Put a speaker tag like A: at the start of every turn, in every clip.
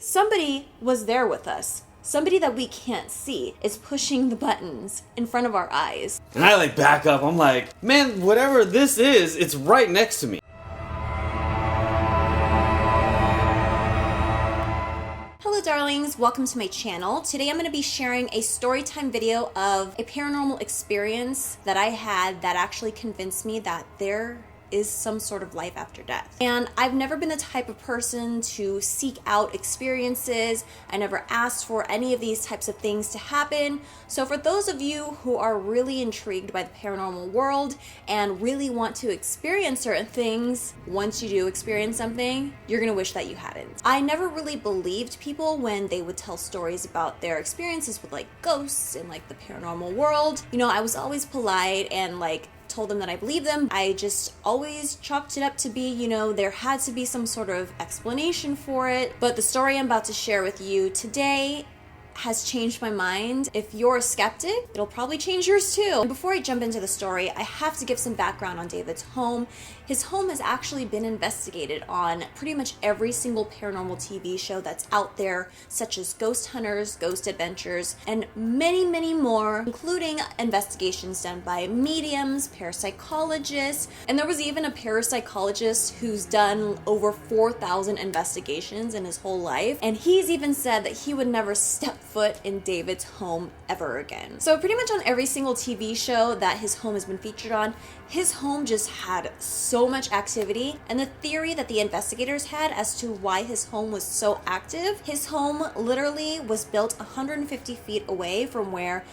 A: somebody was there with us. Somebody that we can't see is pushing the buttons in front of our eyes.
B: And I back up. I'm like, man, whatever this is, it's right next to me.
A: Hello darlings, welcome to my channel. Today I'm going to be sharing a storytime video of a paranormal experience that I had that actually convinced me that there is some sort of life after death. And I've never been the type of person to seek out experiences. I never asked for any of these types of things to happen. So for those of you who are really intrigued by the paranormal world and really want to experience certain things, once you do experience something, you're gonna wish that you hadn't. I never really believed people when they would tell stories about their experiences with ghosts and the paranormal world. You know, I was always polite and told them that I believe them. I just always chalked it up to be, there had to be some sort of explanation for it. But the story I'm about to share with you today has changed my mind. If you're a skeptic, it'll probably change yours too. And before I jump into the story, I have to give some background on David's home. His home has actually been investigated on pretty much every single paranormal TV show that's out there, such as Ghost Hunters, Ghost Adventures, and many, many more, including investigations done by mediums, parapsychologists, and there was even a parapsychologist who's done over 4,000 investigations in his whole life, and he's even said that he would never step foot in David's home ever again. So pretty much on every single TV show that his home has been featured on, his home just had so much activity, and the theory that the investigators had as to why his home was so active, his home literally was built 150 feet away from where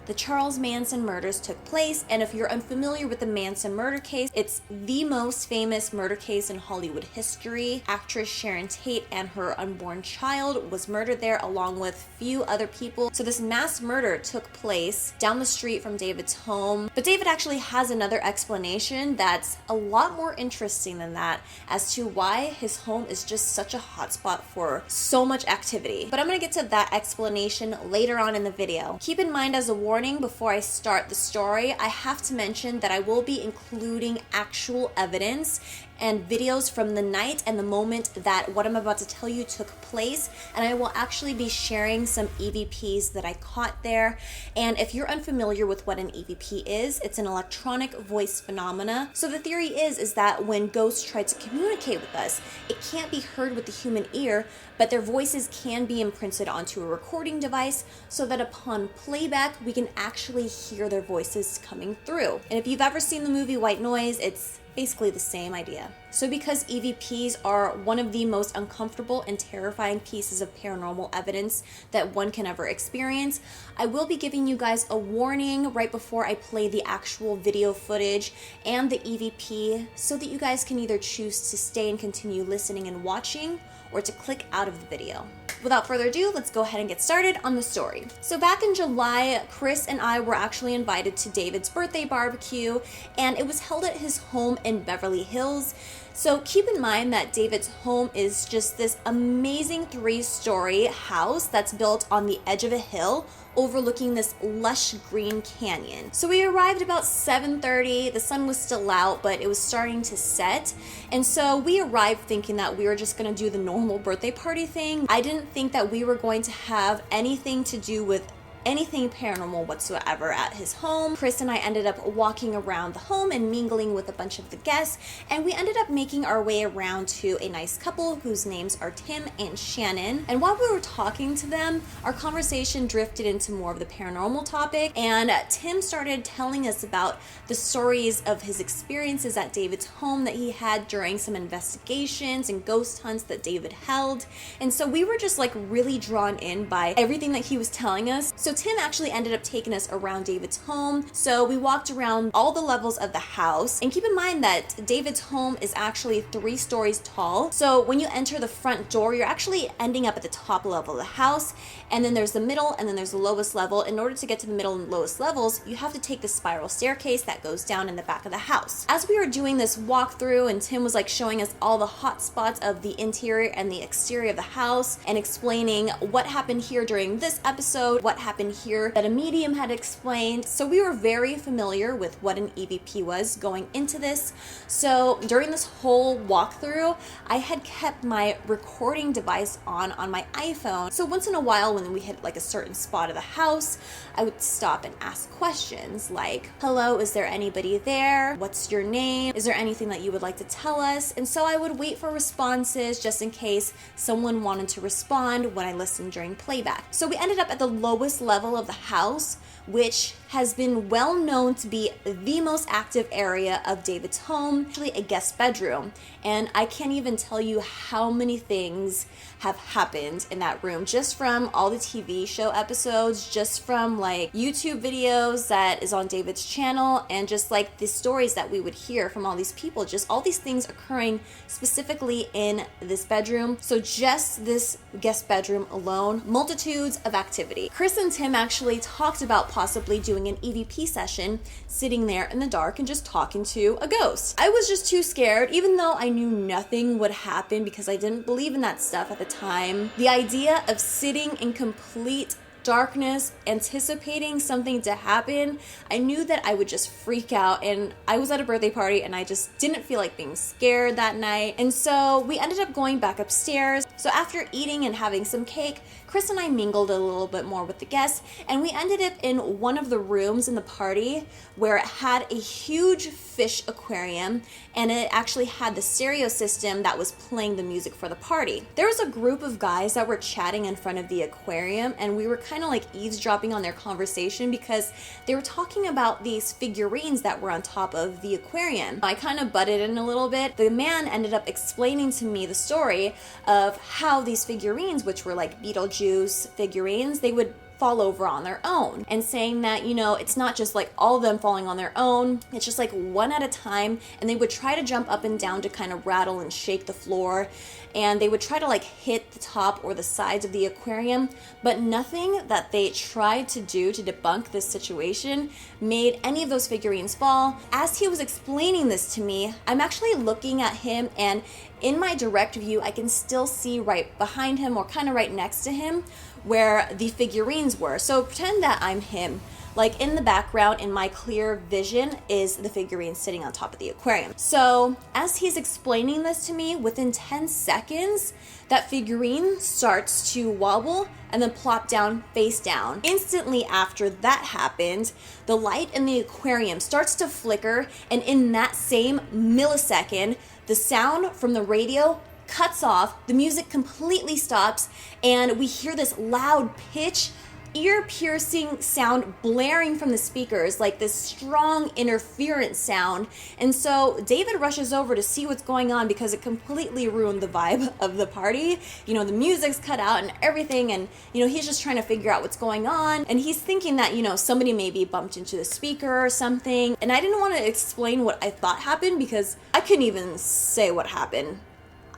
A: the Charles Manson murders took place. And if you're unfamiliar with the Manson murder case, it's the most famous murder case in Hollywood history. Actress Sharon Tate and her unborn child was murdered there along with few other people. So this mass murder took place down the street from David's home. But David actually has another explanation that's a lot more interesting than that as to why his home is just such a hotspot for so much activity. But I'm gonna get to that explanation later on in the video. Keep in mind, as a warning, before I start the story, I have to mention that I will be including actual evidence and videos from the night and the moment that what I'm about to tell you took place, and I will actually be sharing some EVPs that I caught there. And if you're unfamiliar with what an EVP is, it's an electronic voice phenomena. So the theory is that when ghosts try to communicate with us, it can't be heard with the human ear, but their voices can be imprinted onto a recording device so that upon playback we can actually hear their voices coming through. And if you've ever seen the movie White Noise, it's basically the same idea. So because EVPs are one of the most uncomfortable and terrifying pieces of paranormal evidence that one can ever experience, I will be giving you guys a warning right before I play the actual video footage and the EVP so that you guys can either choose to stay and continue listening and watching or to click out of the video. Without further ado, let's go ahead and get started on the story. So back in July, Chris and I were actually invited to David's birthday barbecue, and it was held at his home in Beverly Hills. So keep in mind that David's home is just this amazing 3-story house that's built on the edge of a hill overlooking this lush green canyon. So we arrived about 7:30. The sun was still out, but it was starting to set. And so we arrived thinking that we were just gonna do the normal birthday party thing. I didn't think that we were going to have anything to do with anything paranormal whatsoever at his home. Chris and I ended up walking around the home and mingling with a bunch of the guests, and we ended up making our way around to a nice couple whose names are Tim and Shannon. And while we were talking to them, our conversation drifted into more of the paranormal topic, and Tim started telling us about the stories of his experiences at David's home that he had during some investigations and ghost hunts that David held. And so we were just really drawn in by everything that he was telling us. So Tim actually ended up taking us around David's home. So we walked around all the levels of the house, and keep in mind that David's home is actually 3 stories tall. So when you enter the front door, you're actually ending up at the top level of the house, and then there's the middle, and then there's the lowest level. In order to get to the middle and lowest levels, you have to take the spiral staircase that goes down in the back of the house. As we were doing this walkthrough, and Tim was showing us all the hot spots of the interior and the exterior of the house, and explaining what happened here during this episode, what happened in here that a medium had explained. So we were very familiar with what an EVP was going into this. So during this whole walkthrough, I had kept my recording device on my iPhone. So once in a while when we hit like a certain spot of the house, I would stop and ask questions like, hello, is there anybody there? What's your name? Is there anything that you would like to tell us? And so I would wait for responses just in case someone wanted to respond when I listened during playback. So we ended up at the lowest level of the house, which has been well known to be the most active area of David's home, actually a guest bedroom. And I can't even tell you how many things have happened in that room, just from all the TV show episodes, just from like YouTube videos that is on David's channel, and just like the stories that we would hear from all these people, just all these things occurring specifically in this bedroom. So just this guest bedroom alone, multitudes of activity. Chris and Tim actually talked about possibly doing an EVP session, sitting there in the dark and just talking to a ghost. I was just too scared, even though I knew nothing would happen because I didn't believe in that stuff at the time. The idea of sitting in complete darkness, anticipating something to happen, I knew that I would just freak out, and I was at a birthday party and I just didn't feel like being scared that night. And so we ended up going back upstairs. So after eating and having some cake, Chris and I mingled a little bit more with the guests, and we ended up in one of the rooms in the party where it had a huge fish aquarium, and it actually had the stereo system that was playing the music for the party. There was a group of guys that were chatting in front of the aquarium, and we were kind of like eavesdropping on their conversation because they were talking about these figurines that were on top of the aquarium. I kind of butted in a little bit. The man ended up explaining to me the story of how these figurines, which were like Beetlejuice figurines, they would fall over on their own, and saying that, you know, it's not just like all of them falling on their own, it's just like one at a time, and they would try to jump up and down to kind of rattle and shake the floor, and they would try to like hit the top or the sides of the aquarium, but nothing that they tried to do to debunk this situation made any of those figurines fall. As he was explaining this to me, I'm actually looking at him, and in my direct view, I can still see right behind him, or kind of right next to him, where the figurines were. So pretend that I'm him. Like in the background, in my clear vision, is the figurine sitting on top of the aquarium. So as he's explaining this to me, within 10 seconds, that figurine starts to wobble and then plop down face down. Instantly after that happened, the light in the aquarium starts to flicker, and in that same millisecond, the sound from the radio cuts off, the music completely stops, and we hear this loud pitch, ear-piercing sound blaring from the speakers, like this strong interference sound. And so David rushes over to see what's going on because it completely ruined the vibe of the party. You know, the music's cut out and everything, and you know, he's just trying to figure out what's going on, and he's thinking that, you know, somebody maybe bumped into the speaker or something. And I didn't want to explain what I thought happened because I couldn't even say what happened.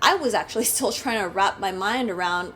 A: I was actually still trying to wrap my mind around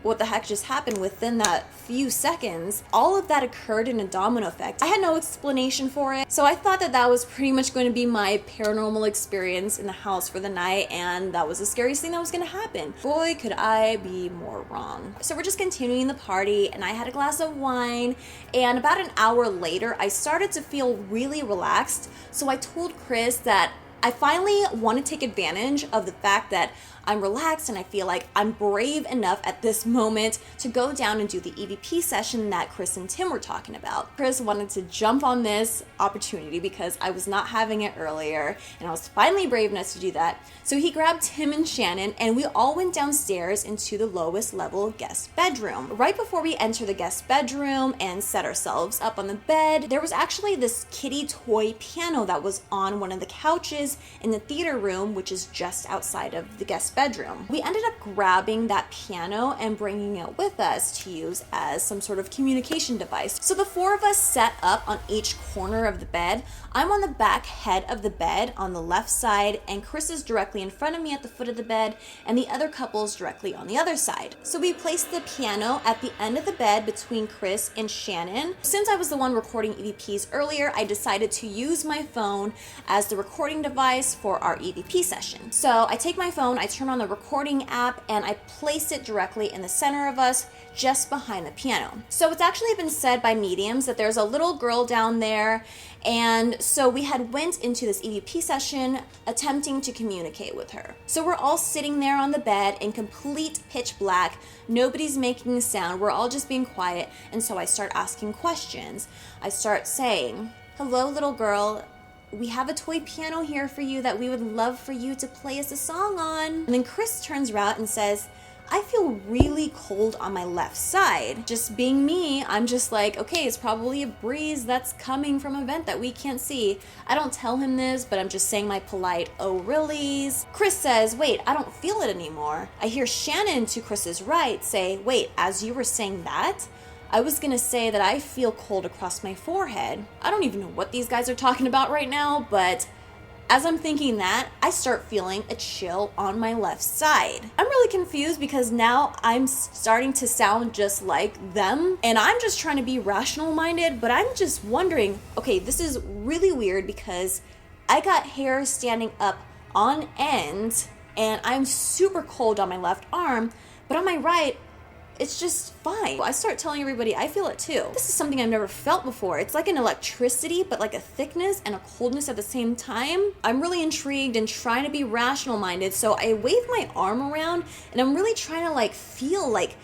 A: what the heck just happened within that few seconds. All of that occurred in a domino effect. I had no explanation for it, so I thought that that was pretty much going to be my paranormal experience in the house for the night, and that was the scariest thing that was going to happen. Boy, could I be more wrong. So we're just continuing the party, and I had a glass of wine, and about an hour later, I started to feel really relaxed, so I told Chris that I finally want to take advantage of the fact that I'm relaxed and I feel like I'm brave enough at this moment to go down and do the EVP session that Chris and Tim were talking about. Chris wanted to jump on this opportunity because I was not having it earlier, and I was finally brave enough to do that. So he grabbed Tim and Shannon, and we all went downstairs into the lowest level guest bedroom. Right before we enter the guest bedroom and set ourselves up on the bed, there was actually this kitty toy piano that was on one of the couches in the theater room, which is just outside of the guest bedroom. We ended up grabbing that piano and bringing it with us to use as some sort of communication device. So the four of us set up on each corner of the bed. I'm on the back head of the bed on the left side, and Chris is directly in front of me at the foot of the bed, and the other couple is directly on the other side. So we placed the piano at the end of the bed between Chris and Shannon. Since I was the one recording EVPs earlier, I decided to use my phone as the recording device for our EVP session. So I take my phone, I turn turn on the recording app and I place it directly in the center of us, just behind the piano. So it's actually been said by mediums that there's a little girl down there, and so we had went into this EVP session attempting to communicate with her. So we're all sitting there on the bed in complete pitch black. Nobody's making a sound. We're all just being quiet. And so I start asking questions. I start saying, "Hello, little girl. We have a toy piano here for you that we would love for you to play us a song on." And then Chris turns around and says, "I feel really cold on my left side." Just being me, I'm just like, okay, it's probably a breeze that's coming from a vent that we can't see. I don't tell him this, but I'm just saying my polite, "Oh, reallys." Chris says, "Wait, I don't feel it anymore." I hear Shannon to Chris's right say, "Wait, as you were saying that, I was gonna say that I feel cold across my forehead." I don't even know what these guys are talking about right now, but as I'm thinking that, I start feeling a chill on my left side. I'm really confused because now I'm starting to sound just like them, and I'm just trying to be rational minded, but I'm just wondering, okay, this is really weird because I got hair standing up on end and I'm super cold on my left arm, but on my right, it's just fine. I start telling everybody I feel it too. This is something I've never felt before. It's like an electricity, but like a thickness and a coldness at the same time. I'm really intrigued and trying to be rational minded, so I wave my arm around and I'm really trying to like feel like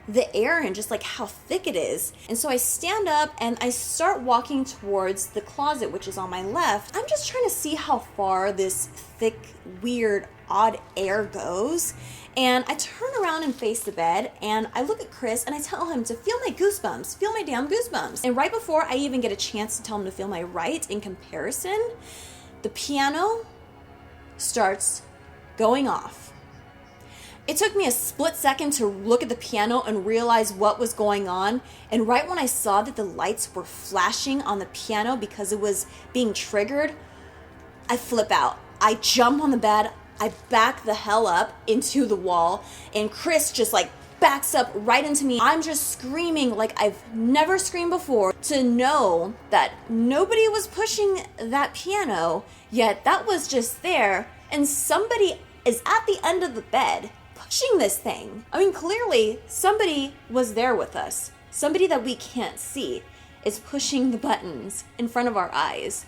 A: the air and just like how thick it is. And so I stand up and I start walking towards the closet, which is on my left. I'm just trying to see how far this thick, weird, odd air goes. And I turn around and face the bed and I look at Chris and I tell him to feel my goosebumps, feel my damn goosebumps. And right before I even get a chance to tell him to feel my right in comparison, the piano starts going off. It took me a split second to look at the piano and realize what was going on. And right when I saw that the lights were flashing on the piano because it was being triggered, I flip out. I jump on the bed. I back the hell up into the wall, and Chris just like backs up right into me. I'm just screaming like I've never screamed before, to know that nobody was pushing that piano, yet that was just there, and somebody is at the end of the bed pushing this thing. I mean, clearly somebody was there with us. Somebody that we can't see is pushing the buttons in front of our eyes.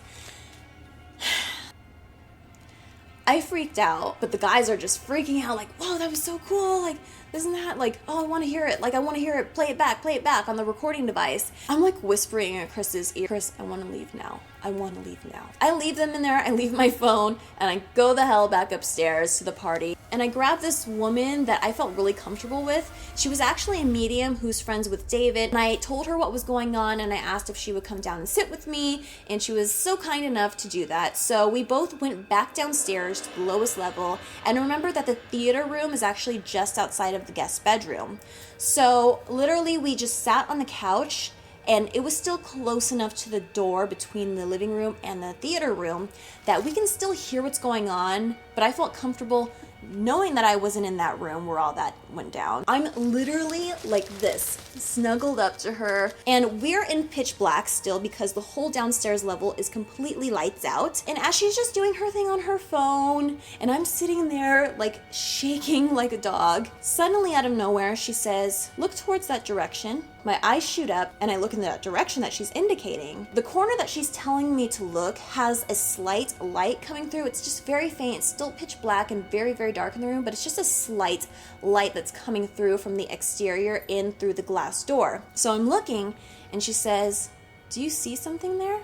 A: I freaked out, but the guys are just freaking out like, "Whoa, that was so cool. Like, isn't that like, oh, I want to hear it. Like, I want to hear it. Play it back on the recording device." I'm like whispering in Chris's ear, "Chris, I want to leave now. I want to leave now." I leave them in there. I leave my phone and I go the hell back upstairs to the party. And I grabbed this woman that I felt really comfortable with. She was actually a medium who's friends with David. And I told her what was going on and I asked if she would come down and sit with me. And she was so kind enough to do that. So we both went back downstairs to the lowest level. And remember that the theater room is actually just outside of the guest bedroom. So literally we just sat on the couch, and it was still close enough to the door between the living room and the theater room that we can still hear what's going on, but I felt comfortable knowing that I wasn't in that room where all that went down. I'm literally like this, snuggled up to her, and we're in pitch black still because the whole downstairs level is completely lights out. And as she's just doing her thing on her phone, and I'm sitting there like shaking like a dog, suddenly out of nowhere, she says, "Look towards that direction." My eyes shoot up and I look in that direction that she's indicating. The corner that she's telling me to look has a slight light coming through. It's just very faint. It's still pitch black and very, very dark in the room, but it's just a slight light that's coming through from the exterior in through the glass door. So I'm looking and she says, "Do you see something there?"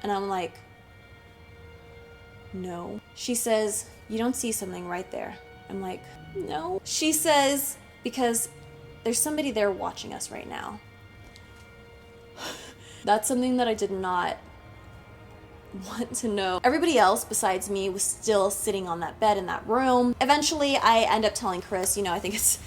A: And I'm like, "No." She says, "You don't see something right there." I'm like, "No." She says, "Because there's somebody there watching us right now." That's something that I did not want to know. Everybody else besides me was still sitting on that bed in that room. Eventually, I end up telling Chris, I think it's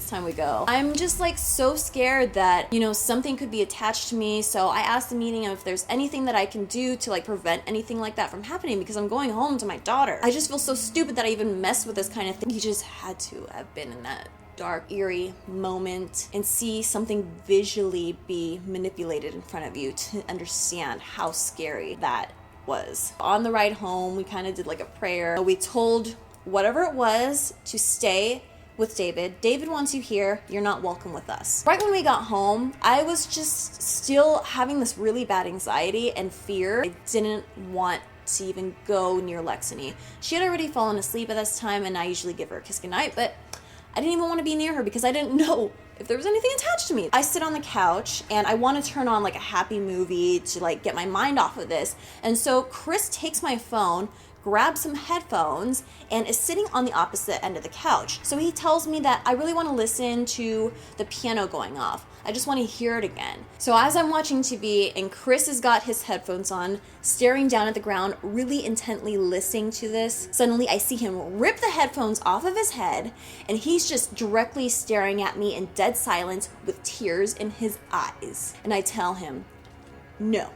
A: time we go. I'm just like so scared that, something could be attached to me. So I asked the meeting if there's anything that I can do to like prevent anything like that from happening, because I'm going home to my daughter. I just feel so stupid that I even messed with this kind of thing. He just had to have been in that dark, eerie moment and see something visually be manipulated in front of you to understand how scary that was. On the ride home, we kind of did like a prayer. We told whatever it was to stay with David. David wants you here. You're not welcome with us. Right when we got home, I was just still having this really bad anxiety and fear. I didn't want to even go near Lexany. She had already fallen asleep at this time, and I usually give her a kiss goodnight, but I didn't even want to be near her because I didn't know if there was anything attached to me. I sit on the couch and I want to turn on like a happy movie to like get my mind off of this. And so Chris takes my phone, grabs some headphones, and is sitting on the opposite end of the couch. So he tells me that I really want to listen to the piano going off. I just want to hear it again. So as I'm watching TV and Chris has got his headphones on, staring down at the ground, really intently listening to this, suddenly I see him rip the headphones off of his head, and he's just directly staring at me in dead silence with tears in his eyes. And I tell him, no,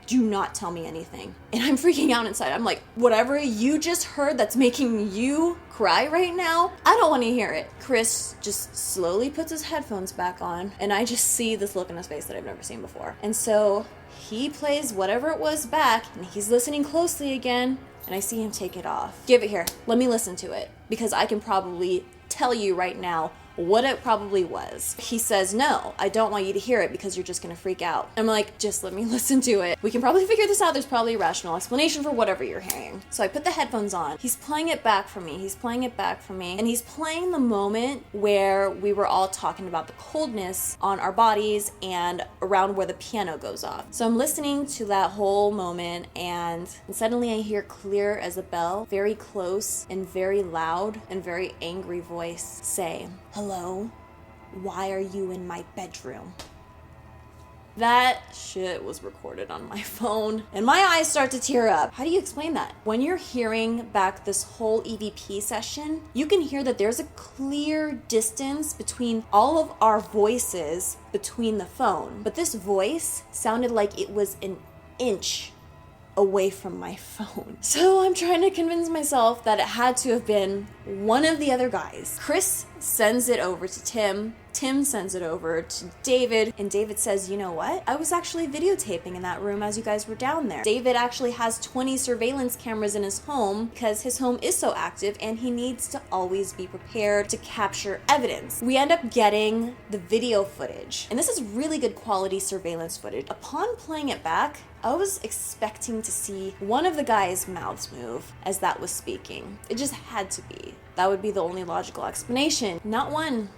A: do not tell me anything. And I'm freaking out inside. I'm like, whatever you just heard that's making you cry right now, I don't want to hear it. Chris just slowly puts his headphones back on, and I just see this look in his face that I've never seen before. And so he plays whatever it was back, and he's listening closely again, and I see him take it off. Give it here. Let me listen to it, because I can probably tell you right now what it probably was. He says, no, I don't want you to hear it because you're just gonna freak out. I'm like, just let me listen to it. We can probably figure this out. There's probably a rational explanation for whatever you're hearing. So I put the headphones on. He's playing it back for me. And he's playing the moment where we were all talking about the coldness on our bodies and around where the piano goes off. So I'm listening to that whole moment, and suddenly I hear clear as a bell, very close and very loud and very angry voice say, hello, why are you in my bedroom? That shit was recorded on my phone, and my eyes start to tear up. How do you explain that? When you're hearing back this whole EVP session, you can hear that there's a clear distance between all of our voices between the phone. But this voice sounded like it was an inch away from my phone. So I'm trying to convince myself that it had to have been one of the other guys. Chris sends it over to Tim. Tim sends it over to David, and David says, you know what? I was actually videotaping in that room as you guys were down there. David actually has 20 surveillance cameras in his home because his home is so active and he needs to always be prepared to capture evidence. We end up getting the video footage, and this is really good quality surveillance footage. Upon playing it back, I was expecting to see one of the guys' mouths move as that was speaking. It just had to be. That would be the only logical explanation. Not one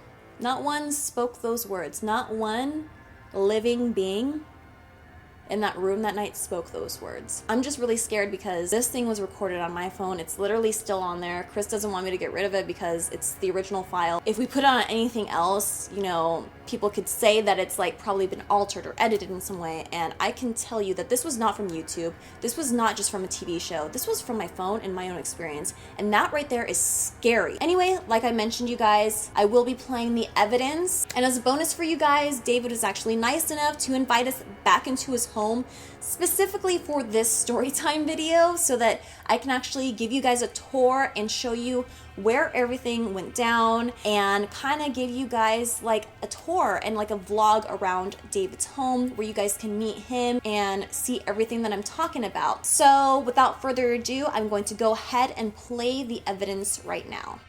A: spoke those words. Not one living being in that room that night spoke those words. I'm just really scared because this thing was recorded on my phone. It's literally still on there. Chris doesn't want me to get rid of it because it's the original file. If we put it on anything else, you know, people could say that it's like probably been altered or edited in some way, and I can tell you that this was not from YouTube. This was not just from a TV show. This was from my phone and my own experience, and that right there is scary. Anyway, like I mentioned, you guys, I will be playing the evidence, and as a bonus for you guys, David was actually nice enough to invite us back into his home specifically for this story time video so that I can actually give you guys a tour and show you where everything went down and kind of give you guys like a tour and like a vlog around David's home where you guys can meet him and see everything that I'm talking about. So without further ado, I'm going to go ahead and play the evidence right now.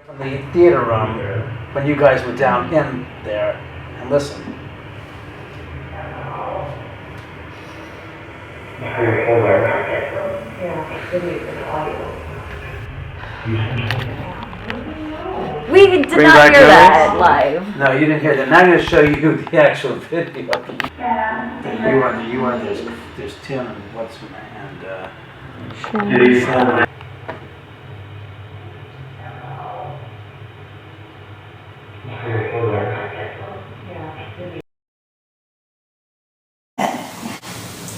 C: From the theater room when you guys were down in there, and listen.
A: We did not hear that live.
C: No, you didn't hear that. Now I'm going to show you the actual video. You are there's Tim and what's her name, and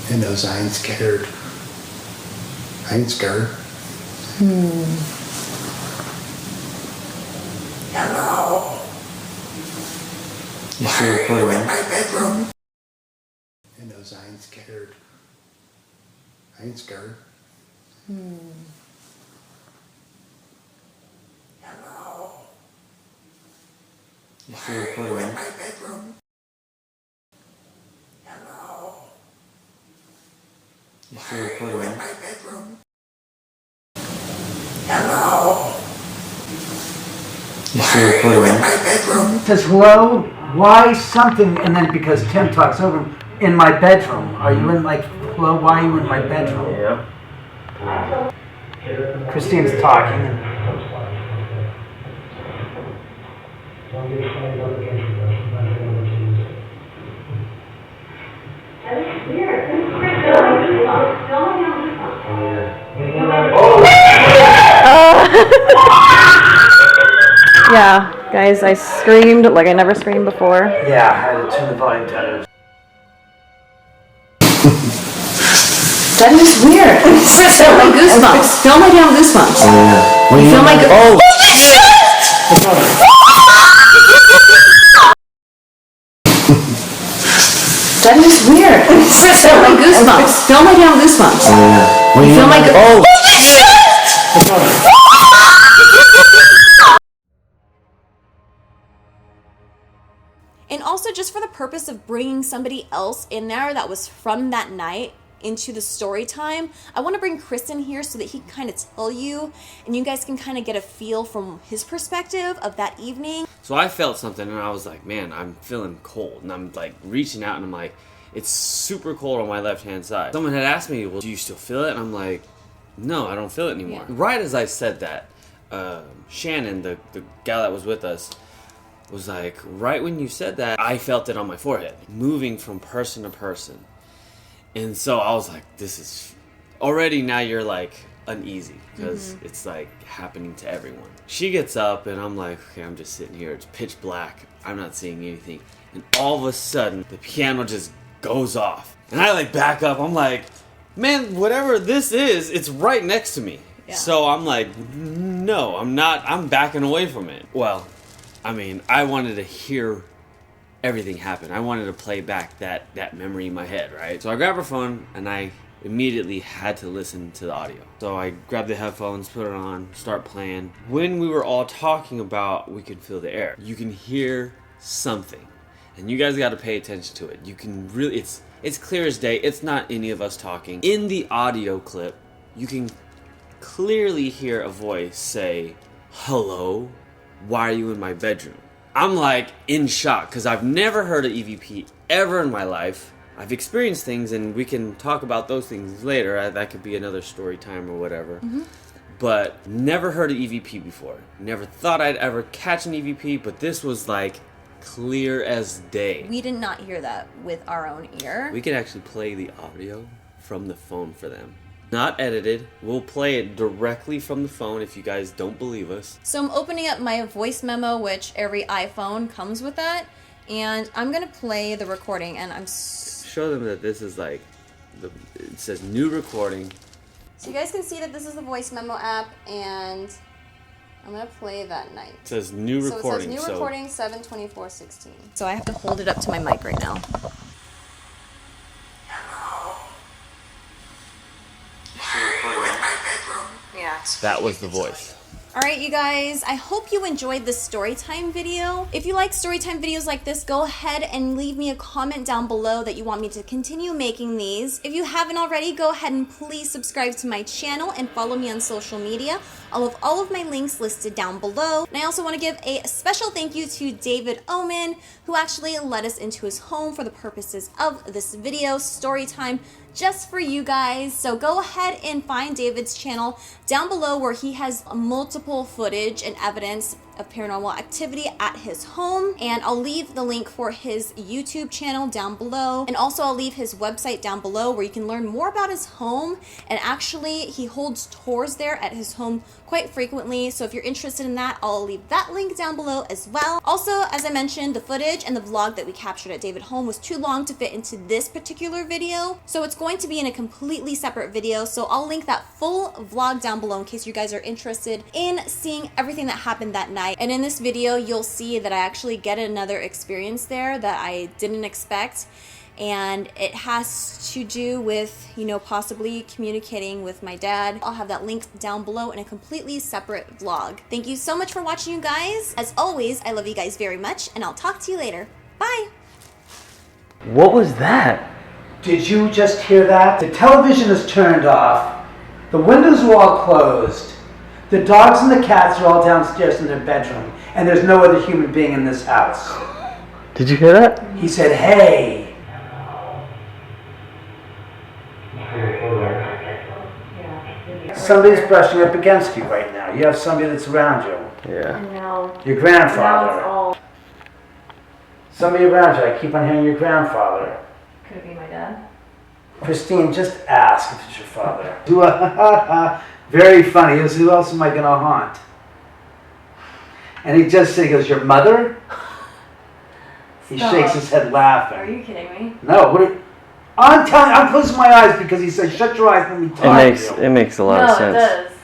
D: And those, I ain't scared. I ain't scared. Hello.
B: You still recording?
D: In my bedroom. And those, I ain't scared. I ain't scared. Hello.
B: You still
D: Why are you
B: recording?
D: in my bedroom?
B: You still recording?
D: In my bedroom. Hello.
B: You still recording?
D: In my bedroom.
C: It says hello, why something, and then because Tim talks over him, in my bedroom. Are you in like, hello, why are you in my bedroom?
B: Yep.
C: Christine's talking.
E: Yeah, guys, I screamed like I never screamed before.
C: Yeah, I had to turn the volume down.
E: That is weird. It's like goosebumps. Feel my damn goosebumps. You feel my That is weird. It's like goosebumps. Feel my damn goosebumps. You feel my
A: And also, just for the purpose of bringing somebody else in there that was from that night into the story time, I want to bring Chris in here so that he can kind of tell you and you guys can kind of get a feel from his perspective of that evening.
B: So I felt something and I was like, man, I'm feeling cold. And I'm like reaching out and I'm like, it's super cold on my left hand side. Someone had asked me, well, do you still feel it? And I'm like, no, I don't feel it anymore. Yeah. Right as I said that, Shannon, the gal that was with us, was like, right when you said that, I felt it on my forehead, moving from person to person. And so I was like, this is already, now you're like uneasy because it's like happening to everyone. She gets up and I'm like, okay, I'm just sitting here. It's pitch black. I'm not seeing anything. And all of a sudden the piano just goes off. And I like back up. I'm like, man, whatever this is, it's right next to me. Yeah. So I'm like, no, I'm not. I'm backing away from it. Well, I mean, I wanted to hear everything happen. I wanted to play back that memory in my head, right? So I grabbed her phone and I immediately had to listen to the audio. So I grabbed the headphones, put it on, start playing. When we were all talking about we could feel the air, you can hear something. And you guys got to pay attention to it. You can really, it's clear as day. It's not any of us talking. In the audio clip, you can clearly hear a voice say, hello, why are you in my bedroom? I'm like in shock because I've never heard of EVP ever in my life. I've experienced things and we can talk about those things later. That could be another story time or whatever. But never heard of EVP before. Never thought I'd ever catch an EVP, but this was like clear as day.
A: We did not hear that with our own ear.
B: We can actually play the audio from the phone for them. Not edited. We'll play it directly from the phone if you guys don't believe us.
A: So I'm opening up my voice memo, which every iPhone comes with that, and I'm gonna play the recording. And
B: show them that this is like it says new recording.
A: So you guys can see that this is the voice memo app, and I'm gonna play that night.
B: It says new recording.
A: So it says new recording 7/24/16. So I have to hold it up to my mic right now.
B: That was the voice.
A: Alright, you guys, I hope you enjoyed this storytime video. If you like storytime videos like this, go ahead and leave me a comment down below that you want me to continue making these. If you haven't already, go ahead and please subscribe to my channel and follow me on social media. I'll have all of my links listed down below. And I also want to give a special thank you to David Oman, who actually let us into his home for the purposes of this video, storytime, just for you guys. So go ahead and find David's channel down below where he has multiple footage and evidence of paranormal activity at his home, and I'll leave the link for his YouTube channel down below, and also I'll leave his website down below where you can learn more about his home. And actually he holds tours there at his home quite frequently, so if you're interested in that, I'll leave that link down below as well. Also, as I mentioned, the footage and the vlog that we captured at David's home was too long to fit into this particular video, so it's going to be in a completely separate video. So I'll link that full vlog down below in case you guys are interested in seeing everything that happened that night. And in this video, you'll see that I actually get another experience there that I didn't expect. And it has to do with, you know, possibly communicating with my dad. I'll have that link down below in a completely separate vlog. Thank you so much for watching, you guys. As always, I love you guys very much, and I'll talk to you later. Bye!
C: What was that? Did you just hear that? The television is turned off. The windows are all closed. The dogs and the cats are all downstairs in their bedroom. And there's no other human being in this house.
F: Did you hear that?
C: He said, hey. Somebody's brushing up against you right now. You have somebody that's around you.
F: Yeah.
E: Now,
C: Your
E: now
C: grandfather.
E: it's all.
C: Somebody around you. I keep on hearing your grandfather.
E: Could it be my dad?
C: Christine, just ask if it's your father. Very funny. He goes, who else am I going to haunt? And he just said, he goes, your mother? He
E: Stop.
C: shakes his head laughing.
E: Are you kidding me?
C: No, what? I'm telling you, I'm closing my eyes because he says, shut your eyes and let me talk to you.
F: It makes a lot of sense.
E: No, it does.